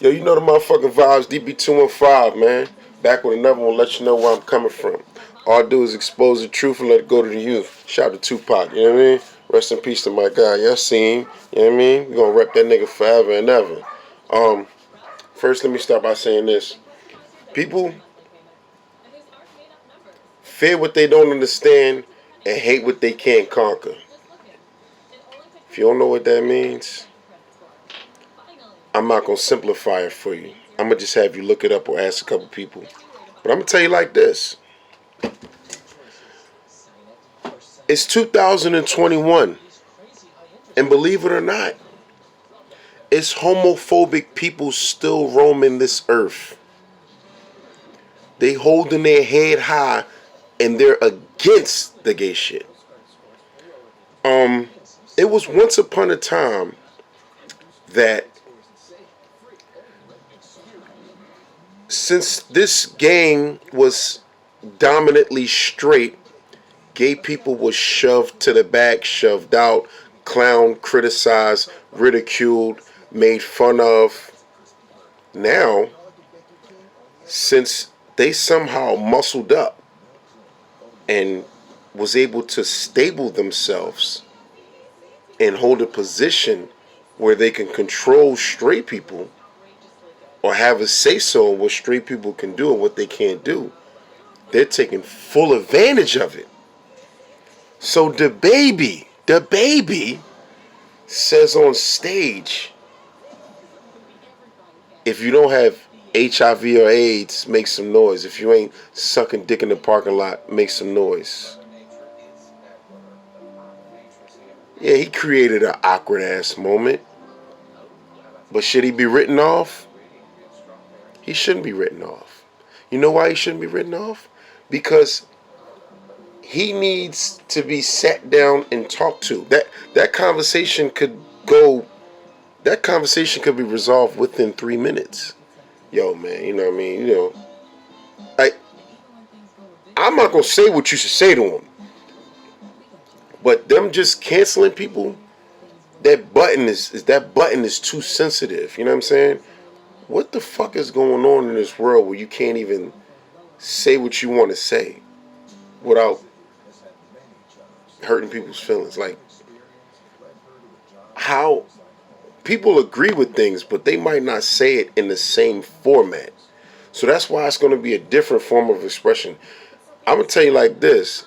Yo, you know the motherfucking vibes, DB215, man. Back with another one, let you know where I'm coming from. All I do is expose the truth and let it go to the youth. Shout out to Tupac, you know what I mean? Rest in peace to my guy. Y'all seen him, you know what I mean? We gonna rep that nigga forever and ever. Um, First, let me start by saying this. People fear what they don't understand and hate what they can't conquer. If you don't know what that means, I'm not gonna simplify it for you. I'm gonna just have you look it up or ask a couple people. But I'm gonna tell you like this. It's 2021, and believe it or not, it's homophobic people still roaming this earth. They holding their head high, and they're against the gay shit. It was once upon a time that since this gang was dominantly straight, gay people were shoved to the back, shoved out, clowned, criticized, ridiculed, made fun of. Now, since they somehow muscled up and was able to stable themselves and hold a position where they can control straight people or have a say-so on what straight people can do and what they can't do, they're taking full advantage of it. So the baby says on stage, if you don't have HIV or AIDS, make some noise. If you ain't sucking dick in the parking lot, make some noise. Yeah, he created an awkward ass moment. But should he be written off? He shouldn't be written off. You know why he shouldn't be written off? Because he needs to be sat down and talked to. That conversation could be resolved within 3 minutes. Yo, man, you know what I mean? You know, I'm not gonna say what you should say to him, but them just canceling people, that button is too sensitive. You know what I'm saying? What the fuck is going on in this world where you can't even say what you want to say without hurting people's feelings? Like, how people agree with things, but they might not say it in the same format. So that's why it's going to be a different form of expression. I'm going to tell you like this.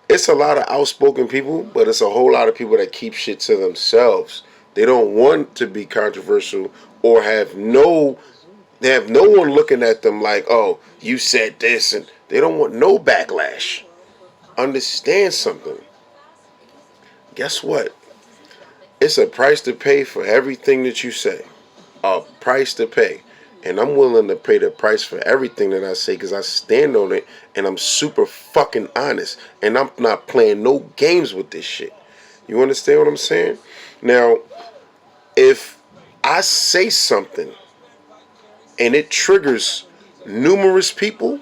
It's a lot of outspoken people, but it's a whole lot of people that keep shit to themselves. They don't want to be controversial or they have no one looking at them like, oh, you said this, and they don't want no backlash. Understand something. Guess what? It's a price to pay for everything that you say. A price to pay. And I'm willing to pay the price for everything that I say because I stand on it and I'm super fucking honest. And I'm not playing no games with this shit. You understand what I'm saying? Now, if I say something and it triggers numerous people,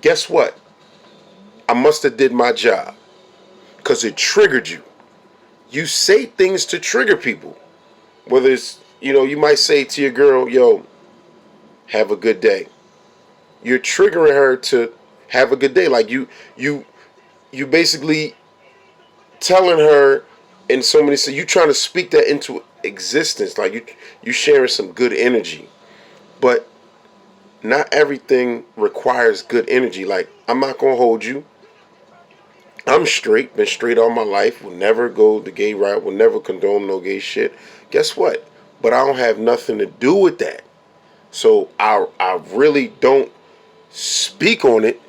guess what? I must have did my job because it triggered you. You say things to trigger people. Whether it's, you might say to your girl, yo, have a good day. You're triggering her to have a good day. Like you basically telling her in so many, so you trying to speak that into existence. Like you sharing some good energy. But not everything requires good energy. Like, I'm not going to hold you. I'm straight, been straight all my life, will never go the gay route, will never condone no gay shit. Guess what? But I don't have nothing to do with that. So I really don't speak on it.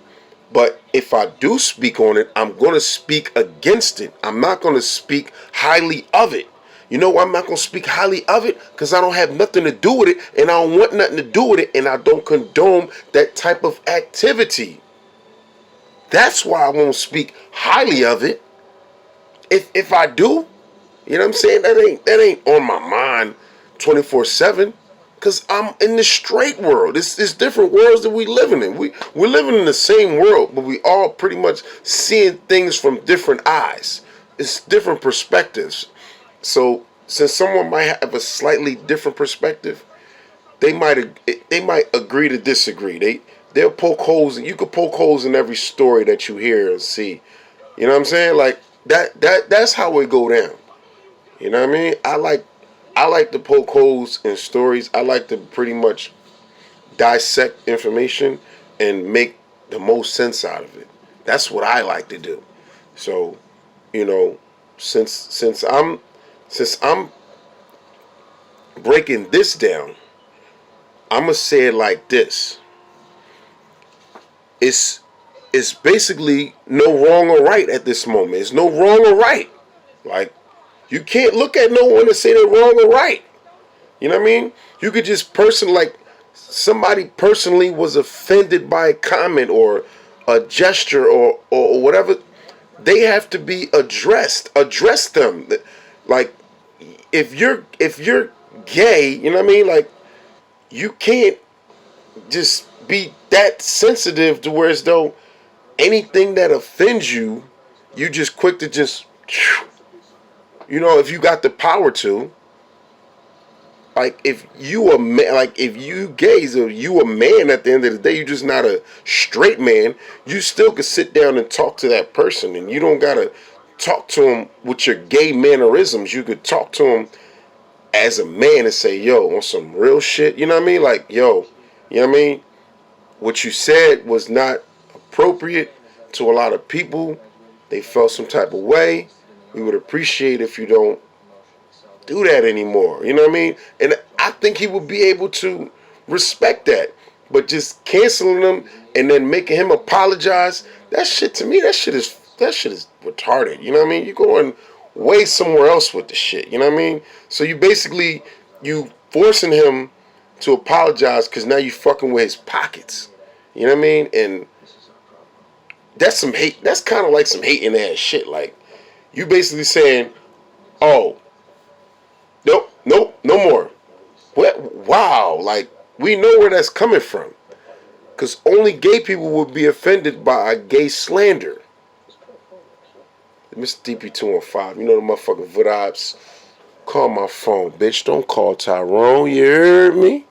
But if I do speak on it, I'm going to speak against it. I'm not going to speak highly of it. You know why I'm not going to speak highly of it? Because I don't have nothing to do with it, and I don't want nothing to do with it, and I don't condone that type of activity. That's why I won't speak highly of it. If I do, you know what I'm saying? That ain't on my mind 24/7. Cause I'm in the straight world. It's different worlds that we living in. We're living in the same world, but we all pretty much seeing things from different eyes. It's different perspectives. So since someone might have a slightly different perspective, they might agree to disagree. They'll poke holes, and you could poke holes in every story that you hear and see. You know what I'm saying? Like that's how it go down. You know what I mean? I like to poke holes in stories. I like to pretty much dissect information and make the most sense out of it. That's what I like to do. So, you know, since I'm breaking this down, I'm gonna say it like this. It's it's basically no wrong or right at this moment. It's no wrong or right. Like you can't look at no one and say they're wrong or right. You know what I mean? You could just like somebody personally was offended by a comment or a gesture or whatever. They have to be addressed. Address them. Like if you're gay, you know what I mean? Like you can't just be that sensitive to where as though anything that offends you, you just quick to just, you know, if you got the power to, like if you a man, like if you gay, so you a man at the end of the day, you just not a straight man. You still could sit down and talk to that person, and you don't gotta talk to him with your gay mannerisms. You could talk to him as a man and say, "Yo, on some real shit." You know what I mean? Like, yo, you know what I mean? What you said was not appropriate to a lot of people. They felt some type of way. We would appreciate if you don't do that anymore. You know what I mean? And I think he would be able to respect that. But just canceling him and then making him apologize, that shit to me, that shit is retarded. You know what I mean? You're going way somewhere else with the shit. You know what I mean? So you forcing him to apologize because now you fucking with his pockets. You know what I mean? And that's some hate. That's kind of like some hating ass shit. Like you basically saying, "Oh, nope, nope, no more." What? Wow. Like we know where that's coming from. Because only gay people would be offended by a gay slander. Mr. DP215, you know the motherfucking vibes. Call my phone, bitch. Don't call Tyrone. You heard me?